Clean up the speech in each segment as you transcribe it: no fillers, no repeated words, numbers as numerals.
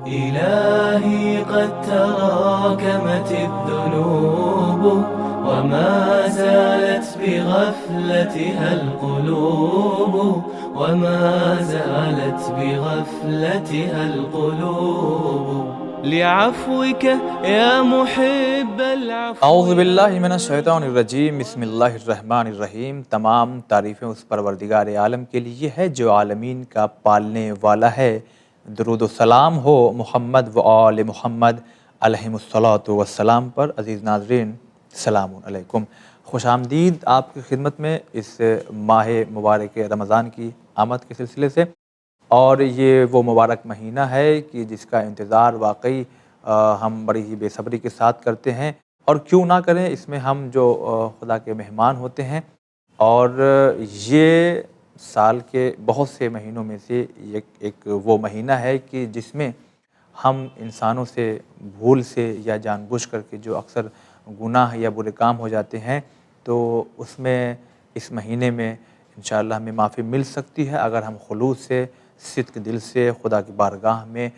إلهي قد تراكمت الذنوب وما زالت بغفلتها القلوب وما زالت بغفلتها القلوب لعفوك يا محب العفو. اعوذ باللہ من الشیطان الرجیم. بسم اللہ الرحمن الرحیم. تمام تعریفیں اس پروردگار عالم کے لیے ہے جو عالمین کا پالنے والا ہے. درود و سلام ہو محمد و آل محمد علیہم الصلاۃ والسلام پر. عزیز ناظرین السلام علیکم. خوش آمدید آپ کی خدمت میں اس ماہ مبارک رمضان کی آمد کے سلسلے سے. اور یہ وہ مبارک مہینہ ہے کہ جس کا انتظار واقعی ہم بڑی ہی بے صبری کے ساتھ کرتے ہیں. اور کیوں نہ کریں، اس میں ہم جو خدا کے مہمان ہوتے ہیں. اور یہ سال کے بہت سے مہینوں میں سے ایک وہ مہینہ ہے کہ جس میں ہم انسانوں سے بھول سے یا جان بوجھ کر کے جو اکثر گناہ یا برے کام ہو جاتے ہیں، تو اس میں اس مہینے میں انشاءاللہ ہمیں معافی مل سکتی ہے اگر ہم خلوص سے، صدق دل سے خدا کی بارگاہ میں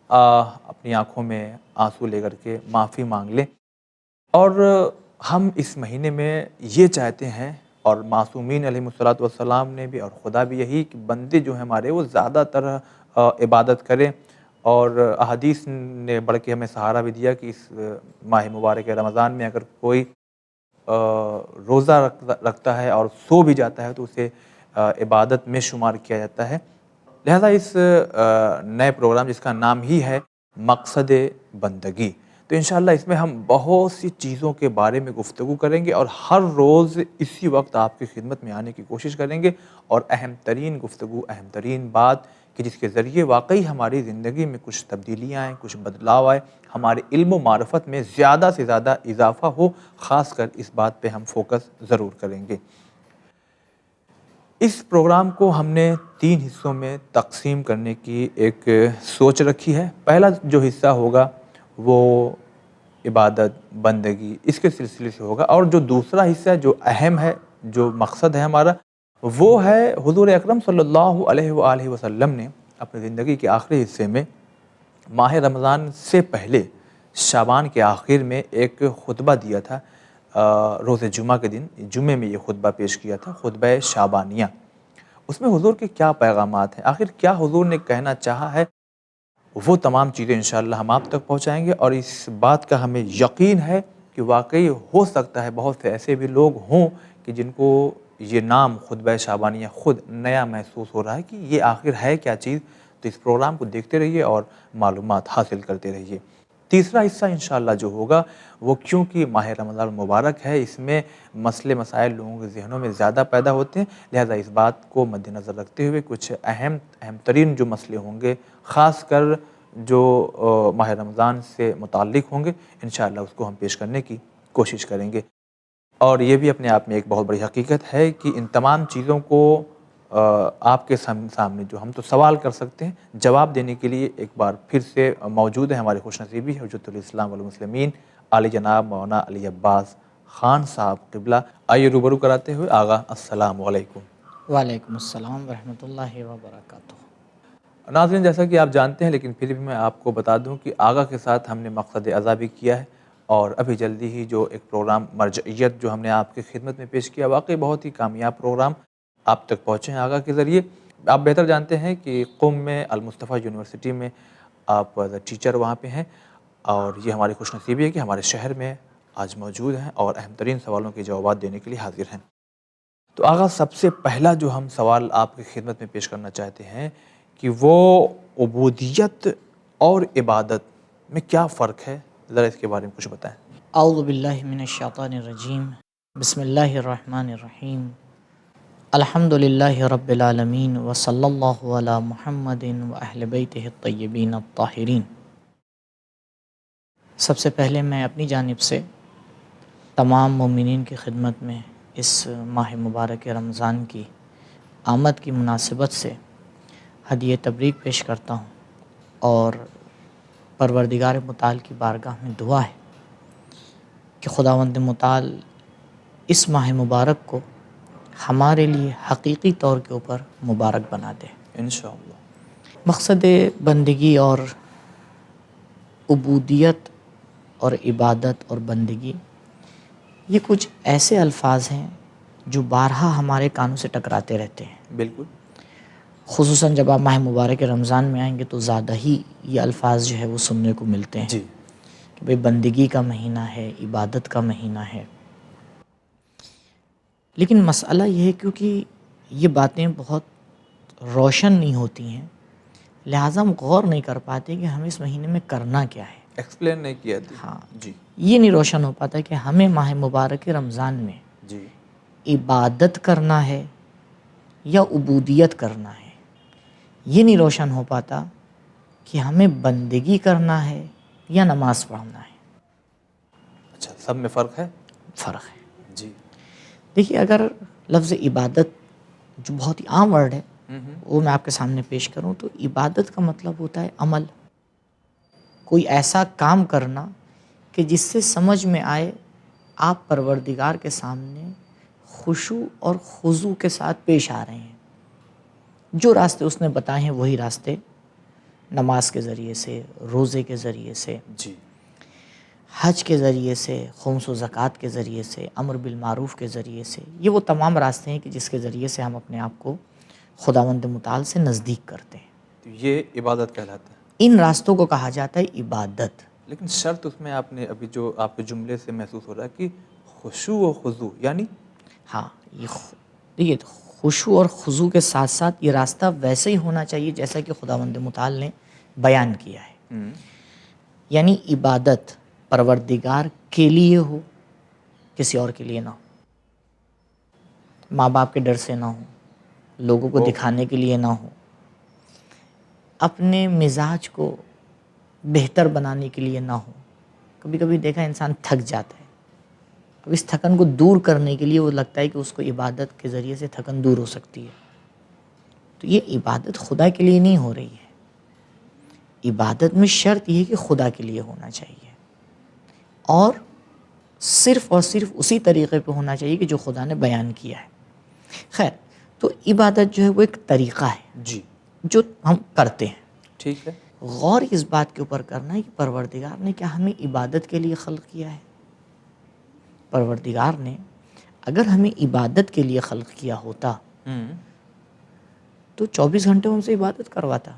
اپنی آنکھوں میں آنسو لے کر کے معافی مانگ لیں. اور ہم اس مہینے میں یہ چاہتے ہیں، اور معصومین علیہ الصلوۃ والسلام نے بھی اور خدا بھی یہی، کہ بندے جو ہیں ہمارے وہ زیادہ تر عبادت کریں. اور احادیث نے بڑھ کے ہمیں سہارا بھی دیا کہ اس ماہ مبارک رمضان میں اگر کوئی روزہ رکھتا ہے اور سو بھی جاتا ہے تو اسے عبادت میں شمار کیا جاتا ہے. لہذا اس نئے پروگرام جس کا نام ہی ہے مقصد بندگی، تو انشاءاللہ اس میں ہم بہت سی چیزوں کے بارے میں گفتگو کریں گے اور ہر روز اسی وقت آپ کی خدمت میں آنے کی کوشش کریں گے. اور اہم ترین گفتگو، اہم ترین بات کہ جس کے ذریعے واقعی ہماری زندگی میں کچھ تبدیلیاں آئیں، کچھ بدلاؤ آئے، ہمارے علم و معرفت میں زیادہ سے زیادہ اضافہ ہو. خاص کر اس بات پہ ہم فوکس ضرور کریں گے. اس پروگرام کو ہم نے 3 حصوں میں تقسیم کرنے کی ایک سوچ رکھی ہے. پہلا جو حصہ ہوگا وہ عبادت بندگی اس کے سلسلے سے ہوگا، اور جو دوسرا حصہ جو اہم ہے، جو مقصد ہے ہمارا، وہ ہے حضور اکرم صلی اللہ علیہ وآلہ وسلم نے اپنی زندگی کے آخری حصے میں ماہ رمضان سے پہلے شعبان کے آخر میں ایک خطبہ دیا تھا. روز جمعہ کے دن جمعے میں یہ خطبہ پیش کیا تھا، خطبہ شعبانیہ. اس میں حضور کے کیا پیغامات ہیں، آخر کیا حضور نے کہنا چاہا ہے، وہ تمام چیزیں انشاءاللہ ہم آپ تک پہنچائیں گے. اور اس بات کا ہمیں یقین ہے کہ واقعی ہو سکتا ہے بہت سے ایسے بھی لوگ ہوں کہ جن کو یہ نام خطبہ شعبانیہ خود نیا محسوس ہو رہا ہے کہ یہ آخر ہے کیا چیز. تو اس پروگرام کو دیکھتے رہیے اور معلومات حاصل کرتے رہیے. تیسرا حصہ انشاءاللہ جو ہوگا وہ کیونکہ ماہ رمضان مبارک ہے، اس میں مسئلے مسائل لوگوں کے ذہنوں میں زیادہ پیدا ہوتے ہیں. لہذا اس بات کو مد نظر رکھتے ہوئے کچھ اہم ترین جو مسئلے ہوں گے، خاص کر جو ماہ رمضان سے متعلق ہوں گے، انشاءاللہ اس کو ہم پیش کرنے کی کوشش کریں گے. اور یہ بھی اپنے آپ میں ایک بہت بڑی حقیقت ہے کہ ان تمام چیزوں کو آپ کے سامنے جو ہم تو سوال کر سکتے ہیں، جواب دینے کے لیے ایک بار پھر سے موجود ہیں ہمارے خوش نصیبی حجت الاسلام والمسلمین علی جناب مولانا علی عباس خان صاحب قبلہ. آئیے روبرو کراتے ہوئے آغا السلام علیکم. وعلیکم السلام ورحمۃ اللہ وبرکاتہ. ناظرین، جیسا کہ آپ جانتے ہیں لیکن پھر بھی میں آپ کو بتا دوں کہ آغا کے ساتھ ہم نے مقصد اعضا بھی کیا ہے. اور ابھی جلدی ہی جو ایک پروگرام مرجعیت جو ہم نے آپ کی خدمت میں پیش کیا، واقعی بہت ہی کامیاب پروگرام آپ تک پہنچے ہیں آغا کے ذریعے. آپ بہتر جانتے ہیں کہ قم میں المصطفیٰ یونیورسٹی میں آپ ایز اے ٹیچر وہاں پہ ہیں، اور یہ ہماری خوش نصیبی ہے کہ ہمارے شہر میں آج موجود ہیں اور اہم ترین سوالوں کے جوابات دینے کے لیے حاضر ہیں. تو آغا، سب سے پہلا جو ہم سوال آپ کی خدمت میں پیش کرنا چاہتے ہیں کہ وہ عبودیت اور عبادت میں کیا فرق ہے، ذرا اس کے بارے میں کچھ بتائیں. اعوذ باللہ من الشیطان الرجیم. بسم اللہ الرحمن الرحیم. الحمد للہ رب العالمین وصلی اللہ علی محمد واہل بیتہ الطیبین الطاہرین. سب سے پہلے میں اپنی جانب سے تمام مومنین کی خدمت میں اس ماہ مبارک رمضان کی آمد کی مناسبت سے ہدیہ تبریک پیش کرتا ہوں، اور پروردگار متعال کی بارگاہ میں دعا ہے کہ خداوند متعال اس ماہ مبارک کو ہمارے لیے حقیقی طور کے اوپر مبارک بنا دے. انشاءاللہ. مقصد بندگی اور عبودیت اور عبادت اور بندگی یہ کچھ ایسے الفاظ ہیں جو بارہا ہمارے کانوں سے ٹکراتے رہتے ہیں. بالکل. خصوصاً جب آپ ماہ مبارک رمضان میں آئیں گے تو زیادہ ہی یہ الفاظ جو ہے وہ سننے کو ملتے ہیں. جی. کہ بھئی بندگی کا مہینہ ہے، عبادت کا مہینہ ہے. لیکن مسئلہ یہ ہے کیونکہ یہ باتیں بہت روشن نہیں ہوتی ہیں، لہٰذا ہم غور نہیں کر پاتے کہ ہمیں اس مہینے میں کرنا کیا ہے. ایکسپلین نہیں کیا تھی. ہاں، جی. یہ نہیں روشن ہو پاتا کہ ہمیں ماہ مبارک رمضان میں جی. عبادت کرنا ہے یا عبودیت کرنا ہے. یہ نہیں روشن ہو پاتا کہ ہمیں بندگی کرنا ہے یا نماز پڑھنا ہے. اچھا، سب میں فرق ہے؟ فرق ہے. جی. دیکھیے، اگر لفظ عبادت جو بہت ہی عام ورڈ ہے وہ میں آپ کے سامنے پیش کروں تو عبادت کا مطلب ہوتا ہے عمل. کوئی ایسا کام کرنا کہ جس سے سمجھ میں آئے آپ پروردگار کے سامنے خشوع اور خضوع کے ساتھ پیش آ رہے ہیں. جو راستے اس نے بتائے ہیں وہی راستے، نماز کے ذریعے سے، روزے کے ذریعے سے، جی. حج کے ذریعے سے، خمس و زکوٰۃ کے ذریعے سے، امر بالمعروف کے ذریعے سے. یہ وہ تمام راستے ہیں کہ جس کے ذریعے سے ہم اپنے آپ کو خداوند متعال سے نزدیک کرتے ہیں. تو یہ عبادت کہلاتا ہے. ان راستوں کو کہا جاتا ہے عبادت. لیکن شرط اس میں آپ نے ابھی جو آپ کے جملے سے محسوس ہو رہا ہے کہ خشوع و خضوع، یعنی ہاں، یہ دیکھیے خشوع اور خضوع کے ساتھ ساتھ یہ راستہ ویسے ہی ہونا چاہیے جیسا کہ خداوند متعال نے بیان کیا ہے. یعنی عبادت پروردگار کے لیے ہو، کسی اور کے لیے نہ ہو. ماں باپ کے ڈر سے نہ ہو، لوگوں کو دکھانے کے لیے نہ ہو، اپنے مزاج کو بہتر بنانے کے لیے نہ ہو. کبھی کبھی دیکھا انسان تھک جاتا ہے، اب اس تھکن کو دور کرنے کے لیے وہ لگتا ہے کہ اس کو عبادت کے ذریعے سے تھکن دور ہو سکتی ہے. تو یہ عبادت خدا کے لیے نہیں ہو رہی ہے. عبادت میں شرط یہ ہے کہ خدا کے لیے ہونا چاہیے اور صرف اسی طریقے پہ ہونا چاہیے کہ جو خدا نے بیان کیا ہے. خیر، تو عبادت جو ہے وہ ایک طریقہ ہے جی جو ہم کرتے ہیں. ٹھیک ہے. غور اس بات کے اوپر کرنا ہے کہ پروردگار نے کیا ہمیں عبادت کے لیے خلق کیا ہے. پروردگار نے اگر ہمیں عبادت کے لیے خلق کیا ہوتا تو 24 گھنٹے ہم سے عبادت کرواتا.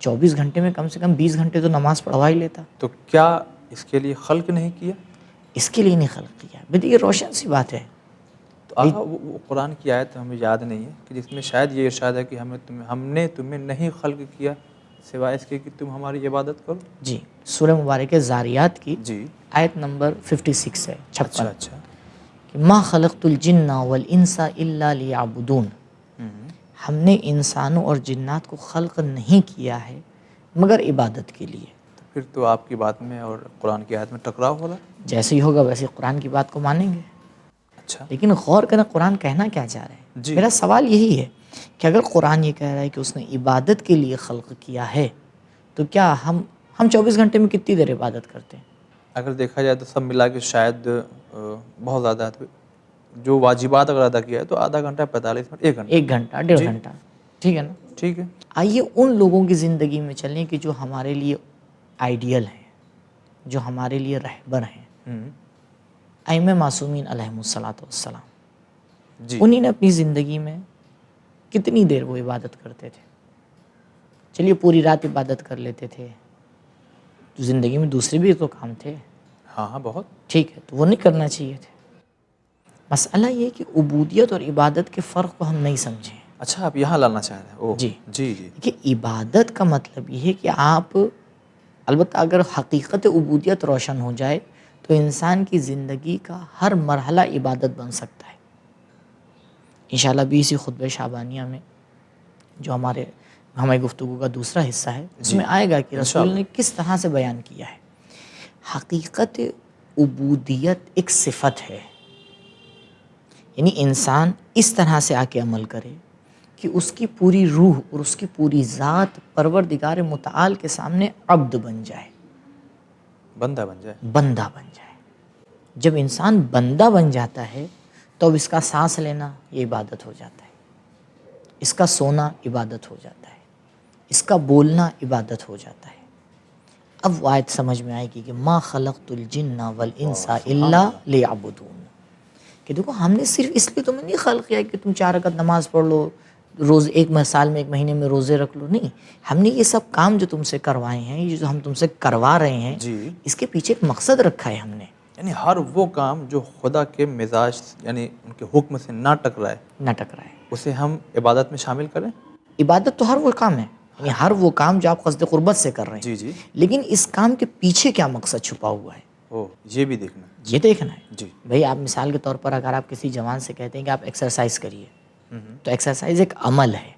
24 گھنٹے میں کم سے کم 20 گھنٹے تو نماز پڑھوا ہی لیتا. تو کیا اس کے لیے خلق نہیں کیا؟ اس کے لیے نہیں خلق کیا. بھئی یہ روشن سی بات ہے. تو آقا وہ قرآن کی آیت ہمیں یاد نہیں ہے کہ جس میں شاید یہ ارشاد ہے کہ ہم نے تمہیں نہیں خلق کیا سوائے اس کے کہ تم ہماری عبادت کرو. جی، سورہ مبارکہ زاریات کی جی. آیت نمبر 56 ہے، 56. اچھا. کہ ما خلقت الجن والانس الا لیعبدون. ہم نے انسانوں اور جنات کو خلق نہیں کیا ہے مگر عبادت کے لیے. تو پھر تو آپ کی بات میں اور قرآن کی آیت میں ٹکراؤ ہو رہا. جیسے ہی ہوگا ویسے قرآن کی بات کو مانیں گے. اچھا. لیکن غور کریں قرآن کہنا کیا چاہ رہا ہے. جی. میرا سوال یہی ہے کہ اگر قرآن یہ کہہ رہا ہے کہ اس نے عبادت کے لیے خلق کیا ہے تو کیا ہم 24 گھنٹے میں کتنی دیر عبادت کرتے ہیں؟ اگر دیکھا جائے تو سب ملا کے شاید بہت زیادہ ہے. جو واجبات اگر ادا کیا ہے تو آدھا گھنٹہ، 45 منٹ، 1 گھنٹہ، 1 گھنٹہ 1.5 گھنٹہ. ٹھیک ہے نا. ٹھیک ہے. آئیے ان لوگوں کی زندگی میں چلیں کہ جو ہمارے لیے آئیڈیل ہیں، جو ہمارے لیے رہبر ہیں، ائمہ معصومین علیہم الصلاۃ والسلام. جی. انہی نے اپنی زندگی میں کتنی دیر وہ عبادت کرتے تھے؟ چلیے پوری رات عبادت کر لیتے تھے، تو زندگی میں دوسرے بھی تو کام تھے. ہاں بہت. ٹھیک ہے، تو وہ نہیں کرنا چاہیے تھے. مسئلہ یہ کہ عبودیت اور عبادت کے فرق کو ہم نہیں سمجھیں. اچھا، آپ یہاں لانا چاہ رہے ہیں. جی جی جی. کہ عبادت کا مطلب یہ ہے کہ آپ، البتہ اگر حقیقت عبودیت روشن ہو جائے تو انسان کی زندگی کا ہر مرحلہ عبادت بن سکتا ہے. انشاءاللہ بھی اسی خطبہ شعبانیہ میں جو ہماری گفتگو کا دوسرا حصہ ہے اس میں آئے گا کہ رسول نے کس طرح سے بیان کیا ہے. حقیقت عبودیت ایک صفت ہے، یعنی انسان اس طرح سے آ کے عمل کرے کہ اس کی پوری روح اور اس کی پوری ذات پروردگار متعال کے سامنے عبد بن جائے، بندہ بن جائے. بندہ بن جائے. جب انسان بندہ بن جاتا ہے تو اب اس کا سانس لینا یہ عبادت ہو جاتا ہے، اس کا سونا عبادت ہو جاتا ہے، اس کا بولنا عبادت ہو جاتا ہے۔ اب وہ آیت سمجھ میں آئے گی کہ ما خلقت الجن والانس الا لیعبدون، کہ دیکھو ہم نے صرف اس لیے تمہیں نہیں خلق کیا کہ تم 4 رکعت نماز پڑھ لو، روز سال میں 1 مہینے میں روزے رکھ لو، نہیں، ہم نے یہ سب کام جو تم سے کروائے ہیں، یہ جو ہم تم سے کروا رہے ہیں، جی، اس کے پیچھے ایک مقصد رکھا ہے ہم نے۔ یعنی ہر وہ کام جو خدا کے مزاج یعنی ان کے حکم سے نہ ٹکرائے، نہ ٹکرائے، اسے ہم عبادت میں شامل کریں۔ عبادت تو ہر وہ کام ہے، یعنی ہر وہ کام جو آپ قصد قربت سے کر رہے ہیں، جی جی، لیکن اس کام کے پیچھے کیا مقصد چھپا ہوا ہے، یہ بھی دیکھنا۔ یہ دیکھنا ہے۔ جی، بھئی آپ مثال کے طور پر اگر آپ کسی جوان سے کہتے ہیں کہ آپ ایکسرسائز کریے، تو ایکسرسائز ایک عمل ہے،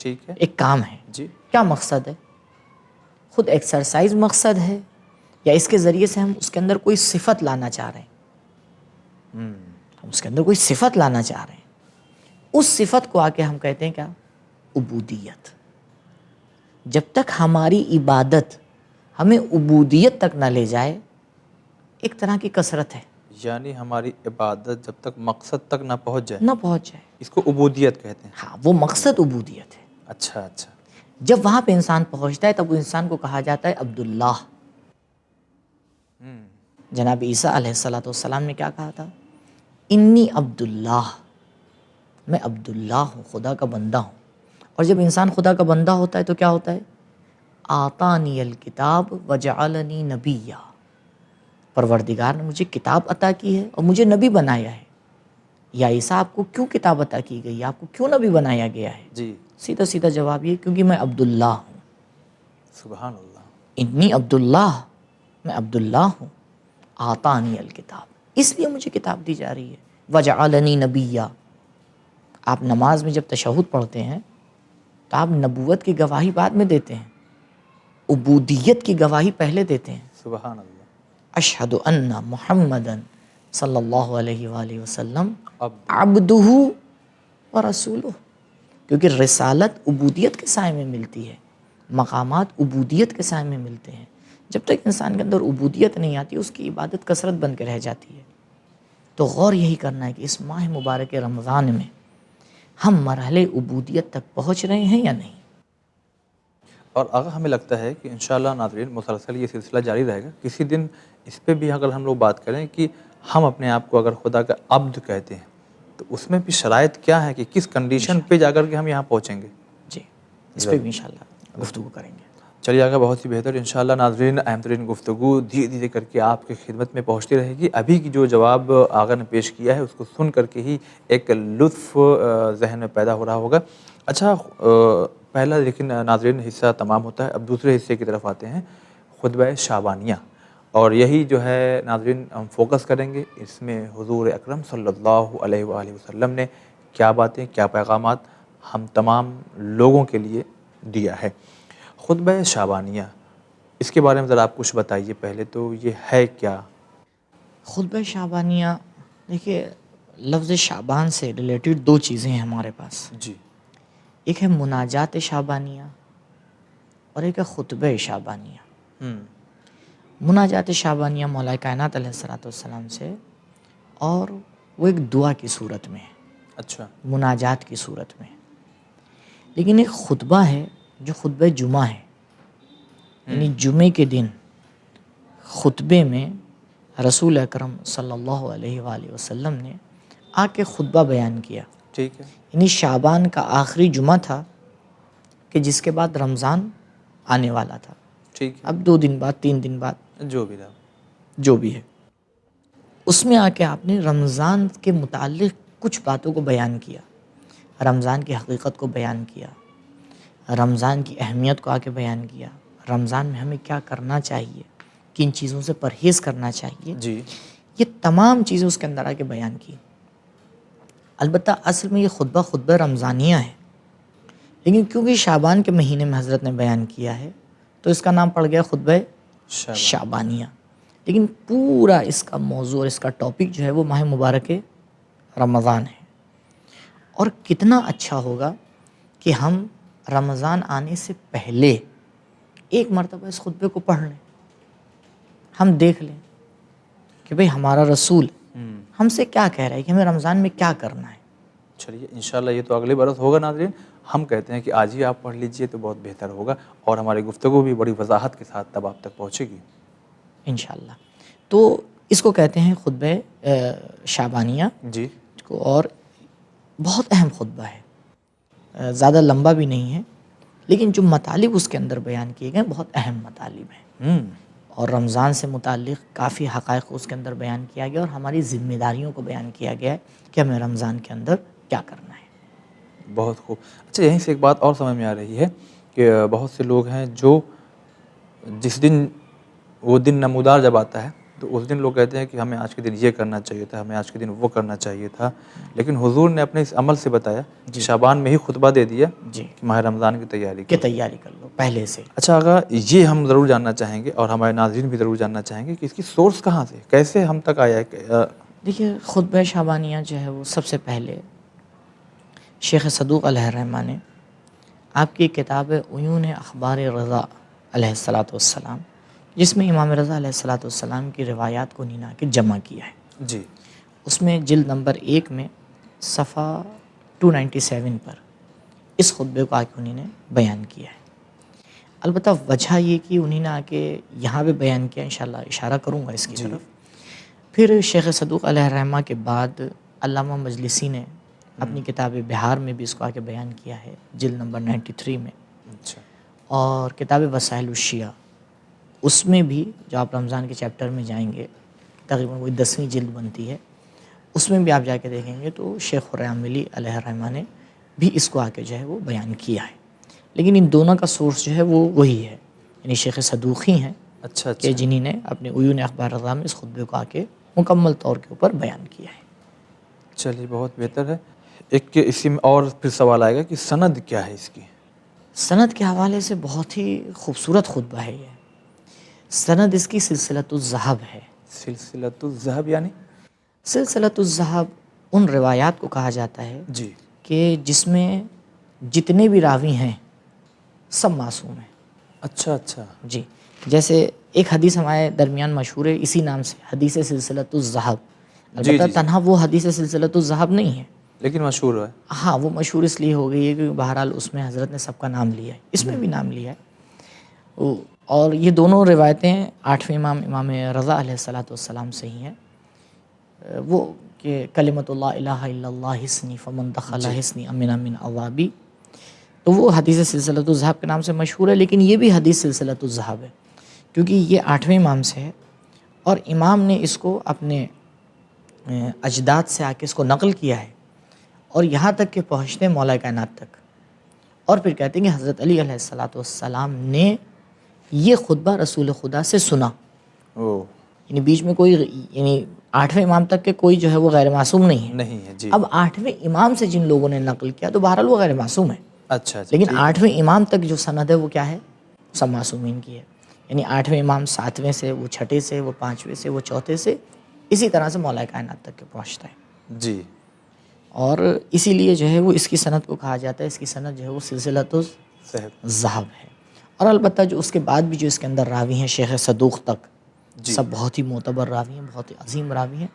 ٹھیک ہے، ایک کام ہے، جی، کیا مقصد ہے؟ خود ایکسرسائز مقصد ہے یا اس کے ذریعے سے ہم اس کے اندر کوئی صفت لانا چاہ رہے ہیں؟ ہم اس کے اندر کوئی صفت لانا چاہ رہے ہیں، اس صفت کو آ کے ہم کہتے ہیں کیا؟ عبودیت۔ جب تک ہماری عبادت ہمیں عبودیت تک نہ لے جائے، ایک طرح کی کثرت ہے، یعنی ہماری عبادت جب تک مقصد تک نہ پہنچ جائے، نہ پہنچ جائے، اس کو عبودیت کہتے ہیں۔ ہاں وہ مقصد عبودیت ہے۔ اچھا اچھا، جب وہاں پہ انسان پہنچتا ہے تب وہ انسان کو کہا جاتا ہے عبداللہ۔ جناب عیسیٰ علیہ السلام نے کیا کہا تھا؟ انی عبداللہ، میں عبداللہ ہوں، خدا کا بندہ ہوں۔ اور جب انسان خدا کا بندہ ہوتا ہے تو کیا ہوتا ہے؟ آتانی الکتاب وجعلنی نبیّا، پروردگار نے مجھے کتاب عطا کی ہے اور مجھے نبی بنایا ہے۔ یا عیسیٰ آپ کو کیوں کتاب عطا کی گئی ہے، آپ کو کیوں نبی بنایا گیا ہے؟ جی، سیدھا سیدھا جواب یہ، کیونکہ میں عبداللہ ہوں۔ سبحان اللہ، انی عبداللہ، میں عبداللہ ہوں، آتانی الکتاب، اس لیے مجھے کتاب دی جا رہی ہے۔ وجعلنی نبیّا، آپ نماز میں جب تشہد پڑھتے ہیں تو آپ نبوت کی گواہی بعد میں دیتے ہیں، عبودیت کی گواہی پہلے دیتے ہیں۔ سبحان اللہ، اشہد ان محمدً صلی اللہ علیہ وآلہ وسلم اب عبدہ و رسولہ، کیونکہ رسالت عبودیت کے سائے میں ملتی ہے، مقامات عبودیت کے سائے میں ملتے ہیں۔ جب تک انسان کے اندر عبودیت نہیں آتی، اس کی عبادت کثرت بن کے رہ جاتی ہے۔ تو غور یہی کرنا ہے کہ اس ماہ مبارک رمضان میں ہم مرحلے عبودیت تک پہنچ رہے ہیں یا نہیں۔ اور آغا ہمیں لگتا ہے کہ انشاءاللہ ناظرین مسلسل یہ سلسلہ جاری رہے گا۔ کسی دن اس پہ بھی اگر ہم لوگ بات کریں کہ ہم اپنے آپ کو اگر خدا کا عبد کہتے ہیں تو اس میں بھی شرائط کیا ہے کہ کس کنڈیشن پہ جا کر کے ہم یہاں پہنچیں گے۔ جی، اس پہ بھی انشاءاللہ گفتگو کریں گے۔ چلیے آگے، بہت ہی بہتر۔ انشاءاللہ ناظرین اہم ترین گفتگو دھیرے دھیرے کر کے آپ کی خدمت میں پہنچتی رہے گی۔ ابھی کی جو جواب آغا نے پیش کیا ہے اس کو سن کر کے ہی ایک لطف ذہن میں پیدا ہو رہا ہوگا۔ اچھا، پہلا لیکن ناظرین حصہ تمام ہوتا ہے، اب دوسرے حصے کی طرف آتے ہیں، خطبہ شعبانیہ، اور یہی جو ہے ناظرین ہم فوکس کریں گے۔ اس میں حضور اکرم صلی اللہ علیہ وآلہ وسلم نے کیا باتیں، کیا پیغامات ہم تمام لوگوں کے لیے دیا ہے۔ خطبہ شعبانیہ، اس کے بارے میں ذرا آپ کچھ بتائیے پہلے تو، یہ ہے کیا؟ خطبہ شعبانیہ، دیکھیے لفظ شعبان سے ریلیٹڈ 2 چیزیں ہیں ہمارے پاس، جی، ایک ہے مناجات شعبانیہ اور ایک ہے خطبہ شعبانیہ۔ مناجات شعبانیہ مولا کائنات علیہ السلام سے، اور وہ ایک دعا کی صورت میں ہے، اچھا، مناجات کی صورت میں۔ لیکن ایک خطبہ ہے جو خطبہ جمعہ ہے، یعنی جمعے کے دن خطبے میں رسول اکرم صلی اللہ علیہ وآلہ وسلم نے آ کے خطبہ بیان کیا۔ ٹھیک ہے، یعنی شعبان کا آخری جمعہ تھا کہ جس کے بعد رمضان آنے والا تھا، ٹھیک ہے، اب 2 دن بعد 3 دن بعد جو بھی رہا، جو بھی ہے، اس میں آ کے آپ نے رمضان کے متعلق کچھ باتوں کو بیان کیا، رمضان کی حقیقت کو بیان کیا، رمضان کی اہمیت کو آ کے بیان کیا، رمضان میں ہمیں کیا کرنا چاہیے، کن چیزوں سے پرہیز کرنا چاہیے، جی، یہ تمام چیزیں اس کے اندر آ کے بیان کی۔ البتہ اصل میں یہ خطبہ رمضانیہ ہے، لیکن کیونکہ شعبان کے مہینے میں حضرت نے بیان کیا ہے تو اس کا نام پڑ گیا خطبہ شعبانیہ۔ لیکن پورا اس کا موضوع اور اس کا ٹاپک جو ہے وہ ماہ مبارک رمضان ہے۔ اور کتنا اچھا ہوگا کہ ہم رمضان آنے سے پہلے ایک مرتبہ اس خطبے کو پڑھ لیں، ہم دیکھ لیں کہ بھئی ہمارا رسول ہم سے کیا کہہ رہا ہے کہ ہمیں رمضان میں کیا کرنا ہے۔ چلیے انشاءاللہ یہ تو اگلے برس ہوگا ناظرین، ہم کہتے ہیں کہ آج ہی آپ پڑھ لیجئے تو بہت بہتر ہوگا اور ہماری گفتگو بھی بڑی وضاحت کے ساتھ تب آپ تک پہنچے گی انشاءاللہ. تو اس کو کہتے ہیں خطبہ شعبانیہ جی. اور بہت اہم خطبہ ہے. زیادہ لمبا بھی نہیں ہے لیکن جو مطالب اس کے اندر بیان کیے گئے بہت اہم مطالب ہیں اور رمضان سے متعلق کافی حقائق اس کے اندر بیان کیا گیا اور ہماری ذمہ داریوں کو بیان کیا گیا ہے کہ ہمیں رمضان کے اندر کیا کرنا ہے. بہت خوب. اچھا یہیں سے ایک بات اور سمجھ میں آ رہی ہے کہ بہت سے لوگ ہیں جو جس دن وہ دن نمودار جب آتا ہے تو اس دن لوگ کہتے ہیں کہ ہمیں آج کے دن یہ کرنا چاہیے تھا, ہمیں آج کے دن وہ کرنا چاہیے تھا, لیکن حضور نے اپنے اس عمل سے بتایا کہ شعبان میں ہی خطبہ دے دیا جی کہ ماہ رمضان کی تیاری کہ تیاری کر لو پہلے سے. اچھا آقا, یہ ہم ضرور جاننا چاہیں گے اور ہمارے ناظرین بھی ضرور جاننا چاہیں گے کہ اس کی سورس کہاں سے, کیسے ہم تک آیا ہے؟ دیکھیے خطبہ شعبانیہ جو ہے وہ سب سے پہلے شیخ صدوق علیہ الرحمہ نے آپ کی کتاب عیون اخبار رضا علیہ الصلاۃ والسلام, جس میں امام رضا علیہ الصلاۃ والسلام کی روایات کو انہوں نے جمع کیا ہے. جی. اس میں جلد نمبر 1 میں صفحہ 297 پر اس خطبے کو آ کے انہوں نے بیان کیا ہے. البتہ وجہ یہ کہ انہوں نے آ کے یہاں پہ بیان کیا, انشاءاللہ اشارہ کروں گا اس کی طرف. پھر شیخ صدوق علیہ الرحمہ کے بعد علامہ مجلسی نے اپنی کتاب بہار میں بھی اس کو آ کے بیان کیا ہے جلد نمبر 93 میں. اچھا. اور کتاب وسائل الشیعہ اس میں بھی جو آپ رمضان کے چیپٹر میں جائیں گے تقریباً وہی 10ویں جلد بنتی ہے, اس میں بھی آپ جا کے دیکھیں گے تو شیخ خراملی علیہ الرحمہ نے بھی اس کو آ کے جو ہے وہ بیان کیا ہے. لیکن ان دونوں کا سورس جو ہے وہ وہی ہے, یعنی شیخ صدوق ہی ہیں اچھا کہ جنہی نے اپنے عیون اخبار رضا میں اس خطبے کو آ کے مکمل طور کے اوپر بیان کیا ہے. چلیے بہت بہتر ہے. ایک اسی میں اور پھر سوال آئے گا کہ سند کیا ہے اس کی؟ سند کے حوالے سے بہت ہی خوبصورت خطبہ ہے یہ. سند اس کی سلسلۃ الذہب ہے. سلسلۃ الذہب یعنی سلسلۃ الذہب ان روایات کو کہا جاتا ہے جی کہ جس میں جتنے بھی راوی ہیں سب معصوم ہیں. اچھا اچھا. جی جیسے ایک حدیث ہمارے درمیان مشہور ہے اسی نام سے, حدیث سلسلۃ الذہب. البتہ تنہا وہ حدیث سلسلۃ الذہب نہیں ہے لیکن مشہور ہے. ہاں وہ مشہور اس لیے ہو گئی ہے کہ بہرحال اس میں حضرت نے سب کا نام لیا ہے, اس میں بھی نام لیا ہے. اور یہ دونوں روایتیں 8ویں امام رضا علیہ الصلاۃ والسلام سے ہی ہیں. وہ کہ کلمۃ اللہ الہ الا اللہ حسنی فمن دخل حسنی امن من اوابی, تو وہ حدیث سلسلۃ الذہب کے نام سے مشہور ہے. لیکن یہ بھی حدیث سلسلۃ الذہب ہے کیونکہ یہ 8ویں امام سے ہے اور امام نے اس کو اپنے اجداد سے آ کے اس کو نقل کیا ہے اور یہاں تک کہ پہنچتے ہیں مولا کائنات تک. اور پھر کہتے ہیں کہ حضرت علی علیہ الصلاۃ والسلام نے یہ خطبہ رسول خدا سے سنا. یعنی بیچ میں کوئی, یعنی 8ویں امام تک کے کوئی جو ہے وہ غیر معصوم نہیں ہے. جی. اب 8ویں امام سے جن لوگوں نے نقل کیا تو بہرحال وہ غیر معصوم ہے. اچھا. لیکن 8ویں امام تک جو سند ہے وہ کیا ہے, سب معصومین کی ہے. یعنی 8ویں امام 7ویں سے, وہ 6ٹھے سے, وہ 5ویں سے, وہ 4تھے سے, اسی طرح سے مولا کائنات تک کے پہنچتا ہے. جی. اور اسی لیے جو ہے وہ اس کی سند کو کہا جاتا ہے, اس کی سند جو ہے وہ سلسلۃ الذہب ہے. اور البتہ جو اس کے بعد بھی جو اس کے اندر راوی ہیں شیخ صدوق تک, سب بہت ہی معتبر راوی ہیں, بہت ہی عظیم راوی ہیں.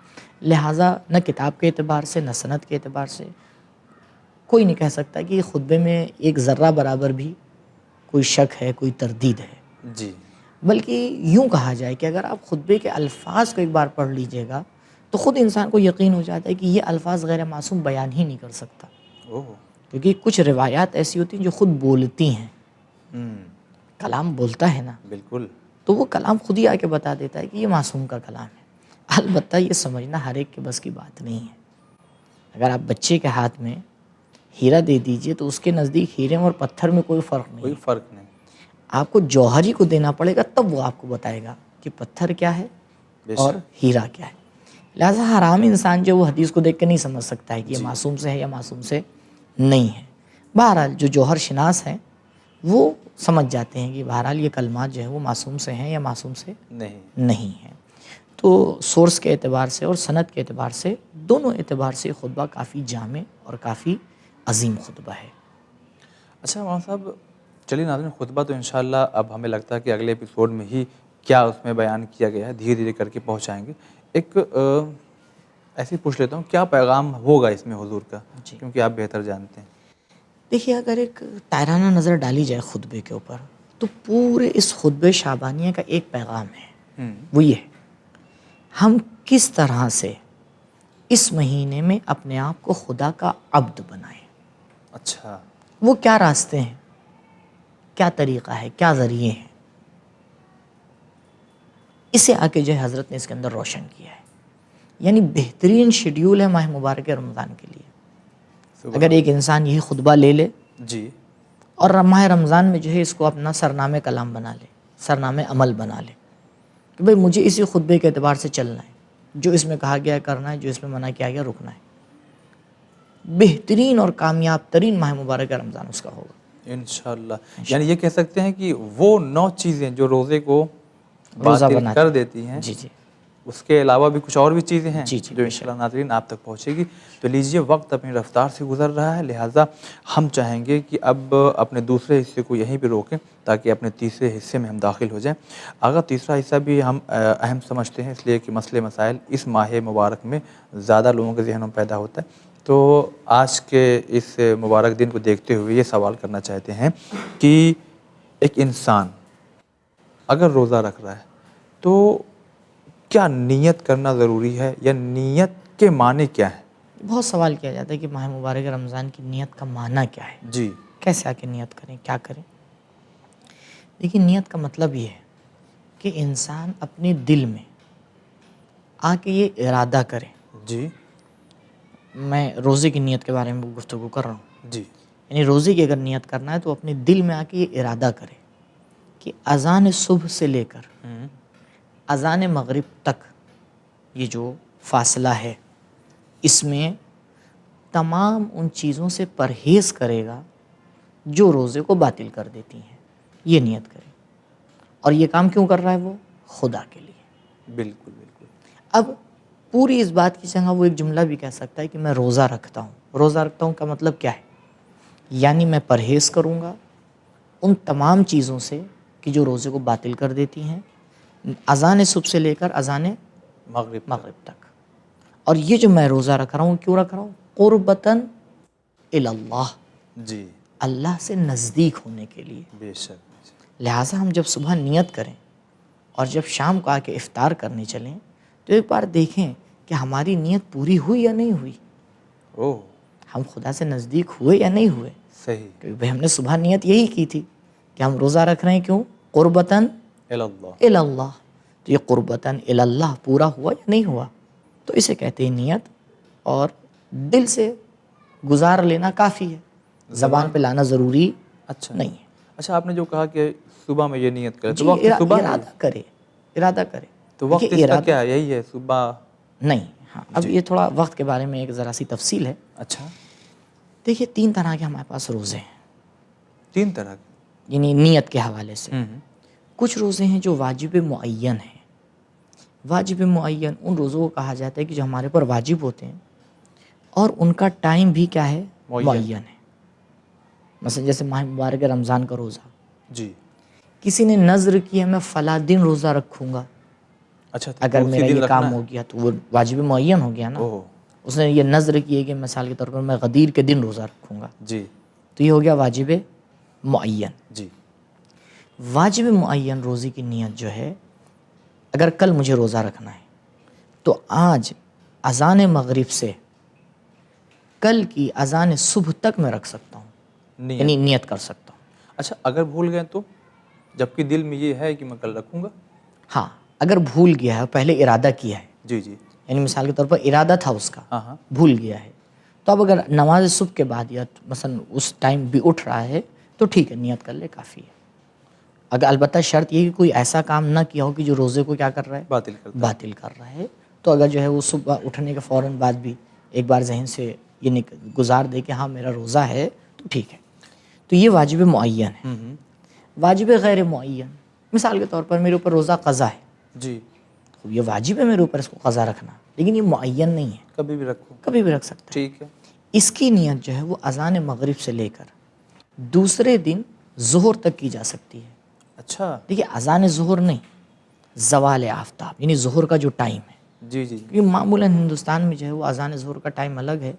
لہٰذا نہ کتاب کے اعتبار سے نہ سند کے اعتبار سے کوئی نہیں کہہ سکتا کہ یہ خطبے میں ایک ذرہ برابر بھی کوئی شک ہے, کوئی تردید ہے. جی. بلکہ یوں کہا جائے کہ اگر آپ خطبے کے الفاظ کو ایک بار پڑھ لیجئے گا تو خود انسان کو یقین ہو جاتا ہے کہ یہ الفاظ غیر معصوم بیان ہی نہیں کر سکتا. کیونکہ کچھ روایات ایسی ہوتی ہیں جو خود بولتی ہیں. کلام بولتا ہے نا, بالکل, تو وہ کلام خود ہی آ کے بتا دیتا ہے کہ یہ معصوم کا کلام ہے. البتہ یہ سمجھنا ہر ایک کے بس کی بات نہیں ہے. اگر آپ بچے کے ہاتھ میں ہیرا دے دیجئے تو اس کے نزدیک ہیرے اور پتھر میں کوئی فرق نہیں. آپ کو جوہر ہی کو دینا پڑے گا تب وہ آپ کو بتائے گا کہ پتھر کیا ہے اور ہیرا کیا ہے. لہٰذا حرام انسان جو وہ حدیث کو دیکھ کے نہیں سمجھ سکتا ہے کہ یہ معصوم سے ہے یا معصوم سے نہیں ہے. بہرحال جو جوہر شناس ہیں وہ سمجھ جاتے ہیں کہ بہرحال یہ کلمات جو ہے وہ معصوم سے ہیں یا معصوم سے نہیں ہیں. تو سورس کے اعتبار سے اور سند کے اعتبار سے دونوں اعتبار سے خطبہ کافی جامع اور کافی عظیم خطبہ ہے. اچھا مولانا صاحب, چلیے ناظرین, خطبہ تو انشاءاللہ اب ہمیں لگتا ہے کہ اگلے ایپیسوڈ میں ہی کیا اس میں بیان کیا گیا ہے دھیرے دھیرے کر کے پہنچائیں گے. ایک ایسے ہی پوچھ لیتا ہوں, کیا پیغام ہوگا اس میں حضور کا, کیونکہ آپ بہتر جانتے ہیں. دیکھیے اگر ایک تائرانہ نظر ڈالی جائے خطبے کے اوپر تو پورے اس خطبے شعبانیہ کا ایک پیغام ہے، وہ یہ ہے ہم کس طرح سے اس مہینے میں اپنے آپ کو خدا کا عبد بنائیں۔ اچھا، وہ کیا راستے ہیں، کیا طریقہ ہے، کیا ذریعے ہیں، اسے آ کے جو ہے حضرت نے اس کے اندر روشن کیا ہے۔ یعنی بہترین شیڈیول ہے ماہ مبارک رمضان کے لیے۔ اگر ایک انسان یہی خطبہ لے لے جی، اور ماہ رمضان میں جو ہے اس کو اپنا سرنامہ کلام بنا لے، سرنامہ عمل بنا لے کہ بھئی مجھے اسی خطبے کے اعتبار سے چلنا ہے، جو اس میں کہا گیا ہے کرنا ہے، جو اس میں منع کیا گیا رکنا ہے، بہترین اور کامیاب ترین ماہ مبارک رمضان اس کا ہوگا انشاءاللہ۔ یعنی یہ کہہ سکتے ہیں کہ وہ 9 چیزیں جو روزے کو روزہ باطل بناتے کر دیتی ہیں، جی جی اس کے علاوہ بھی کچھ اور بھی چیزیں ہیں جی جی، جو انشاءاللہ ناظرین آپ تک پہنچے گی۔ تو لیجئے وقت اپنی رفتار سے گزر رہا ہے، لہٰذا ہم چاہیں گے کہ اب اپنے دوسرے حصے کو یہیں پہ روکیں تاکہ اپنے تیسرے حصے میں ہم داخل ہو جائیں۔ اگر تیسرا حصہ بھی ہم اہم سمجھتے ہیں اس لیے کہ مسئلے مسائل اس ماہ مبارک میں زیادہ لوگوں کے ذہنوں میں پیدا ہوتا ہے، تو آج کے اس مبارک دن کو دیکھتے ہوئے یہ سوال کرنا چاہتے ہیں کہ ایک انسان اگر روزہ رکھ رہا ہے تو کیا نیت کرنا ضروری ہے، یا نیت کے معنی کیا ہے؟ بہت سوال کیا جاتا ہے کہ ماہ مبارک رمضان کی نیت کا معنی کیا ہے، جی، کیسے آ کے نیت کریں، کیا کریں۔ دیکھیے نیت کا مطلب یہ ہے کہ انسان اپنے دل میں آ کے یہ ارادہ کرے۔ جی، میں روزے کی نیت کے بارے میں گفتگو کر رہا ہوں، جی، یعنی روزے کی اگر نیت کرنا ہے تو اپنے دل میں آ کے یہ ارادہ کرے کہ اذان صبح سے لے کر اذان مغرب تک یہ جو فاصلہ ہے اس میں تمام ان چیزوں سے پرہیز کرے گا جو روزے کو باطل کر دیتی ہیں، یہ نیت کرے۔ اور یہ کام کیوں کر رہا ہے؟ وہ خدا کے لیے۔ بالکل بالکل۔ اب پوری اس بات کی جگہ وہ ایک جملہ بھی کہہ سکتا ہے کہ میں روزہ رکھتا ہوں۔ روزہ رکھتا ہوں کا مطلب کیا ہے؟ یعنی میں پرہیز کروں گا ان تمام چیزوں سے کہ جو روزے کو باطل کر دیتی ہیں، اذان صبح سے لے کر اذان مغرب تک۔ اور یہ جو میں روزہ رکھ رہا ہوں کیوں رکھ رہا ہوں؟ قربتاً اللہ، جی، اللہ سے نزدیک ہونے کے لیے۔ بے شک۔ لہٰذا ہم جب صبح نیت کریں اور جب شام کو آ کے افطار کرنے چلیں تو ایک بار دیکھیں کہ ہماری نیت پوری ہوئی یا نہیں ہوئی، ہم خدا سے نزدیک ہوئے یا نہیں ہوئے۔ صحیح، کیونکہ ہم نے صبح نیت یہی کی تھی کہ ہم روزہ رکھ رہے ہیں، کیوں؟ قربتاً اللہ۔ تو یہ قربتاً اللہ پورا ہوا یا نہیں ہوا؟ تو اسے کہتے ہیں نیت، اور دل سے گزار لینا کافی ہے، زبان پہ لانا ضروری نہیں ہے۔ اچھا، آپ نے جو کہا کہ صبح میں یہ نیت کرے، جی، تو وقت صبح ارادہ کرے۔ تو وقت اس کا کیا ہے؟ یہی ہے صبح؟ نہیں، ہاں، اب یہ تھوڑا وقت کے بارے میں ایک ذرا سی تفصیل ہے۔ اچھا، دیکھیے 3 طرح کے ہمارے پاس روزے ہیں، 3 طرح کے؟ یعنی نیت کے حوالے سے کچھ روزے ہیں جو واجب معین ہیں۔ واجب معین ان روزوں کو کہا جاتا ہے کہ جو ہمارے پر واجب ہوتے ہیں اور ان کا ٹائم بھی کیا ہے؟ معین ہے۔ مثلا جیسے ماہ مبارک رمضان کا روزہ، جی، کسی نے نذر کیا میں فلاں دن روزہ رکھوں گا، اچھا، اگر میرا یہ کام ہو گیا تو وہ واجب معین ہو گیا نا۔ اس نے یہ نذر کیے کہ مثال کے طور پر میں غدیر کے دن روزہ رکھوں گا، جی، تو یہ ہو گیا واجب معین۔ جی، واجب معین روزے کی نیت جو ہے، اگر کل مجھے روزہ رکھنا ہے تو آج اذان مغرب سے کل کی اذان صبح تک میں رکھ سکتا ہوں، یعنی نیت کر سکتا ہوں۔ اچھا، اگر بھول گئے تو؟ جبکہ دل میں یہ ہے کہ میں کل رکھوں گا۔ ہاں، اگر بھول گیا ہے، پہلے ارادہ کیا ہے، جی، جی، یعنی مثال کے طور پر ارادہ تھا اس کا، ہاں، بھول گیا ہے، تو اب اگر نماز صبح کے بعد یا مثلا اس ٹائم بھی اٹھ رہا ہے تو ٹھیک ہے، نیت کر لے، کافی ہے۔ اگر البتہ شرط یہ کہ کوئی ایسا کام نہ کیا ہو کہ جو روزے کو کیا کر رہا ہے؟ باطل کر رہا ہے، تو اگر جو ہے وہ صبح اٹھنے کے فوراً بعد بھی ایک بار ذہن سے یہ گزار دے کہ ہاں میرا روزہ ہے تو ٹھیک ہے۔ تو یہ واجب معین ہے۔ واجب غیر معین، مثال کے طور پر میرے اوپر روزہ قضا ہے، جی، یہ واجب ہے میرے اوپر اس کو قضا رکھنا، لیکن یہ معین نہیں ہے، کبھی بھی رکھو، کبھی بھی رکھ سکتا ہے۔ ٹھیک ہے۔ اس کی نیت جو ہے وہ اذان مغرب سے لے کر دوسرے دن ظہر تک کی جا سکتی ہے۔ اچھا، دیکھیے اذان ظہر نہیں، زوال آفتاب، یعنی ظہر کا جو ٹائم ہے، جی، جی، کیونکہ معمولاً ہندوستان میں جو ہے وہ اذان ظہر کا ٹائم الگ ہے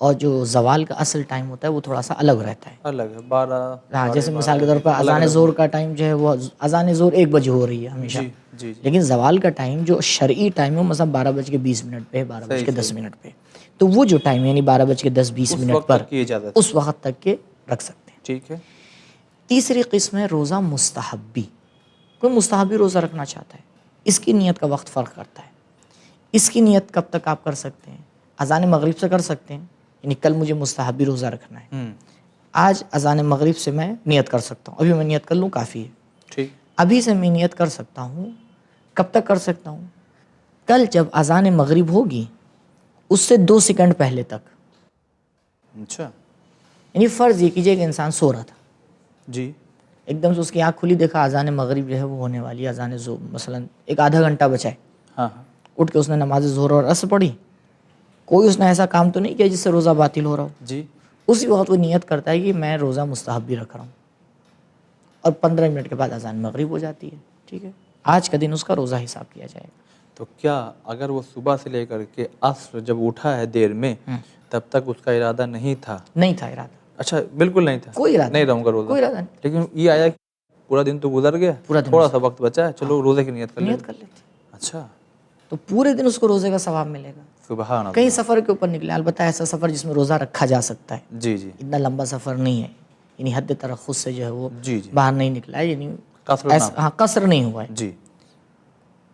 اور جو زوال کا اصل ٹائم ہوتا ہے وہ تھوڑا سا الگ رہتا ہے. الگ ہے 12. ہاں جیسے مثال کے طور پر اذان ظہر کا ٹائم جو ہے وہ اذان ظہر 1 بجے ہو رہی ہے ہمیشہ. جی لیکن زوال کا ٹائم جو شرعی ٹائم ہے مثلا 12:20 پہ 12:10 پہ، تو وہ جو ٹائم یعنی 12:10-20 پر اس وقت تک کے رکھ سکتے ہیں. ٹھیک ہے. تیسری قسم ہے روزہ مستحبی. کوئی مستحبی روزہ رکھنا چاہتا ہے، اس کی نیت کا وقت فرق کرتا ہے. اس کی نیت کب تک آپ کر سکتے ہیں؟ اذان مغرب سے کر سکتے ہیں، یعنی کل مجھے مستحبی روزہ رکھنا ہے، آج اذان مغرب سے میں نیت کر سکتا ہوں، ابھی میں نیت کر لوں کافی ہے. ٹھیک. ابھی سے میں نیت کر سکتا ہوں. کب تک کر سکتا ہوں؟ کل جب اذان مغرب ہوگی اس سے 2 سیکنڈ پہلے تک. اچھا. یعنی فرض یہ کیجئے کہ انسان سو رہا تھا، جی. ایک دم سے اس کی آنکھ کھلی، دیکھا اذان مغرب جو ہے وہ ہونے والی ہے، اذان ظہر مثلا ایک آدھا گھنٹہ بچا ہے. ہاں. اٹھ کے اس نے نماز ظہر اور عصر پڑھی. کوئی اس نے ایسا کام تو نہیں کیا جس سے روزہ باطل ہو رہا ہو. جی. اسی وقت وہ نیت کرتا ہے کہ میں روزہ مستحبی رکھ رہا ہوں، اور 15 منٹ کے بعد اذان مغرب ہو جاتی ہے. ٹھیک ہے، آج کا دن اس کا روزہ حساب کیا جائے گا. تو کیا اگر وہ صبح سے لے کر کے عصر جب اٹھا ہے دیر میں تب تک اس کا ارادہ نہیں تھا؟ نہیں تھا ارادہ. اچھا بالکل نہیں تھا، کوئی ارادہ نہیں رہوں گا روزہ. کوئی ارادہ نہیں. لیکن یہ آیا کہ پورا دن تو گزر گیا، تھوڑا سا وقت بچا ہے، چلو روزے کی نیت کر لیتے. اچھا. تو پورے دن اس کو روزے کا ثواب ملے گا. سبحان اللہ. کہیں سفر کے اوپر نکلے، البتہ ایسا سفر جس میں روزہ رکھا جا سکتا ہے. جی. اتنا لمبا سفر نہیں ہے، یعنی حد ترخص سے جو ہے وہ جی. باہر نہیں نکلا ہے، یعنی قصر نہیں ہوا ہے. جی.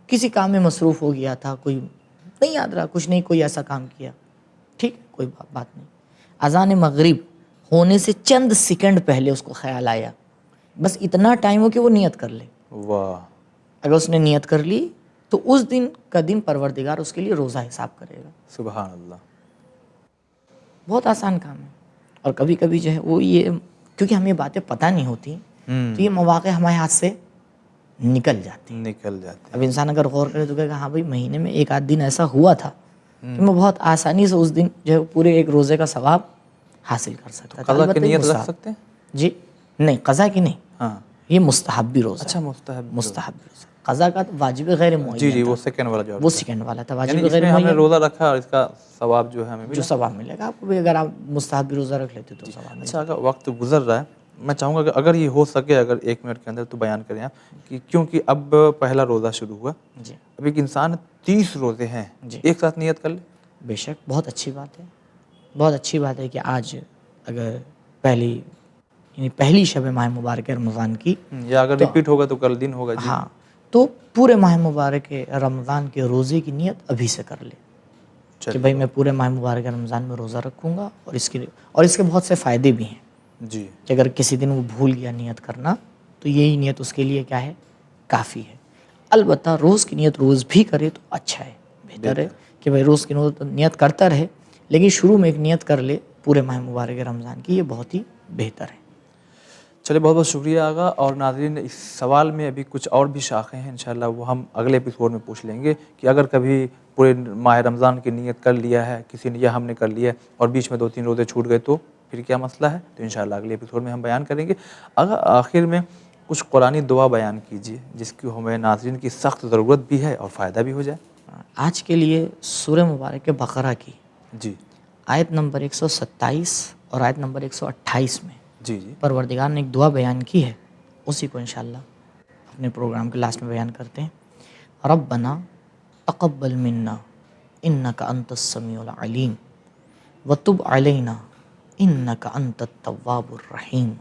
کسی کام میں مصروف ہو گیا تھا، کوئی نہیں یاد رہا، کچھ نہیں کوئی ایسا کام کیا، ٹھیک کوئی بات نہیں. اذان مغرب ہونے سے چند سیکنڈ پہلے اس کو خیال آیا، بس اتنا ٹائم ہو کہ وہ نیت کر لے. واہ. اگر اس نے نیت کر لی تو اس دن کا دن پروردگار اس کے لیے روزہ حساب کرے گا. سبحان اللہ. بہت آسان کام ہے. اور کبھی کبھی جو ہے وہ یہ کیونکہ ہمیں باتیں پتہ نہیں ہوتی تو یہ مواقع ہمارے ہاتھ سے نکل جاتے ہیں. اب انسان اگر غور کرے تو کہے گا ہاں بھائی مہینے میں 1 آدھ دن ایسا ہوا تھا کہ میں بہت آسانی سے اس دن جو ہے پورے ایک روزے کا ثواب حاصل کر سکتا تھا. قضا کی نیت رکھ سکتے ہیں؟ جی نہیں، قضا کی نہیں. ہاں یہ مستحبی روزہ. اچھا مستحبی روزہ. قضا کا واجب غیر معین. جی وہ سیکنڈ والا جو وہ سیکنڈ والا تھا، واجب یعنی غیر ہم نے معین روزہ رکھا اور اس کا ثواب جو ہے ہمیں جو ثواب ملے گا آپ کو بھی. اگر آپ مستحبی روزہ رکھ لیتے تو ثواب ملے گا. اچھا اگر وقت گزر رہا ہے میں چاہوں گا کہ اگر یہ ہو سکے اگر 1 منٹ کے اندر تو بیان کریں آپ کہ کیونکہ اب پہلا روزہ شروع ہوا. جی. اب ایک انسان 30 روزے ہیں ایک ساتھ نیت کر لے. بے شک بہت اچھی بات ہے. بہت اچھی بات ہے کہ آج اگر پہلی شب ماہ مبارک رمضان کی، یا اگر ریپیٹ ہوگا تو کل دن ہوگا. جی ہاں تو پورے ماہ مبارک رمضان کے روزے کی نیت ابھی سے کر لے کہ بھائی میں پورے ماہ مبارک رمضان میں روزہ رکھوں گا. اور اس کے بہت سے فائدے بھی ہیں. جی. کہ اگر کسی دن وہ بھول گیا نیت کرنا تو یہی نیت اس کے لیے کیا ہے، کافی ہے. البتہ روز کی نیت روز بھی کرے تو اچھا ہے، بہتر ہے کہ بھائی روز کی نیت کرتا رہے، لیکن شروع میں ایک نیت کر لے پورے ماہ مبارک رمضان کی، یہ بہت ہی بہتر ہے. چلے بہت بہت شکریہ آغا. اور ناظرین اس سوال میں ابھی کچھ اور بھی شاخیں ہیں، انشاءاللہ وہ ہم اگلے ایپیسوڈ میں پوچھ لیں گے کہ اگر کبھی پورے ماہ رمضان کی نیت کر لیا ہے کسی نے یا ہم نے کر لیا ہے اور بیچ میں 2-3 روزے چھوٹ گئے تو پھر کیا مسئلہ ہے. تو انشاءاللہ اگلے ایپیسوڈ میں ہم بیان کریں گے. اگر آخر میں کچھ قرآنی دعا بیان کیجیے جس کی ہمیں ناظرین کی سخت ضرورت بھی ہے اور فائدہ بھی ہو جائے. آج کے لیے سورہ مبارک بقرہ کی جی آیت نمبر 127 اور آیت نمبر 128 میں جی پروردگار نے ایک دعا بیان کی ہے، اسی کو انشاءاللہ اپنے پروگرام کے لاسٹ میں بیان کرتے ہیں. ربنا تقبل منا انک انت السمیع العلیم وتب علینا انک انت التواب الرحیم.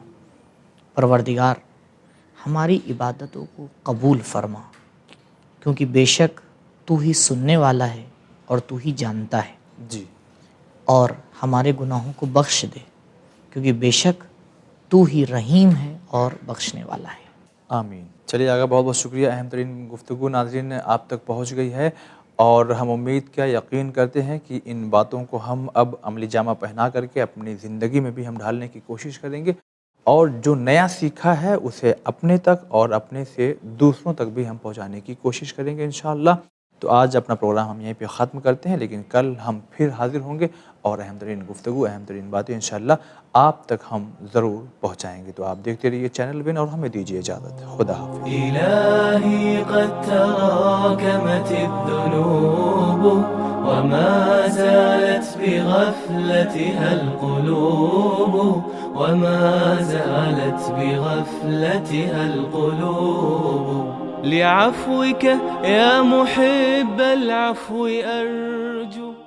پروردگار ہماری عبادتوں کو قبول فرما، کیونکہ بے شک تو ہی سننے والا ہے اور تو ہی جانتا ہے. جی. اور ہمارے گناہوں کو بخش دے، کیونکہ بے شک تو ہی رحیم ہے اور بخشنے والا ہے. آمین. چلیے آگا بہت بہت شکریہ. اہم ترین گفتگو ناظرین آپ تک پہنچ گئی ہے اور ہم امید کیا یقین کرتے ہیں کہ ان باتوں کو ہم اب عملی جامہ پہنا کر کے اپنی زندگی میں بھی ہم ڈھالنے کی کوشش کریں گے اور جو نیا سیکھا ہے اسے اپنے تک اور اپنے سے دوسروں تک بھی ہم پہنچانے کی کوشش کریں گے انشاءاللہ. تو آج اپنا پروگرام ہم یہیں پہ ختم کرتے ہیں، لیکن کل ہم پھر حاضر ہوں گے اور اہم ترین گفتگو اہم ترین باتیں انشاءاللہ آپ تک ہم ضرور پہنچائیں گے. تو آپ دیکھتے رہیے چینل ون اور ہمیں دیجیے اجازت. خدا حافظ. إلهي قد تراكمت الذنوب وما زالت بغفلتها القلوب وما زالت بغفلتها القلوب لعفوك يا محب العفو أرجو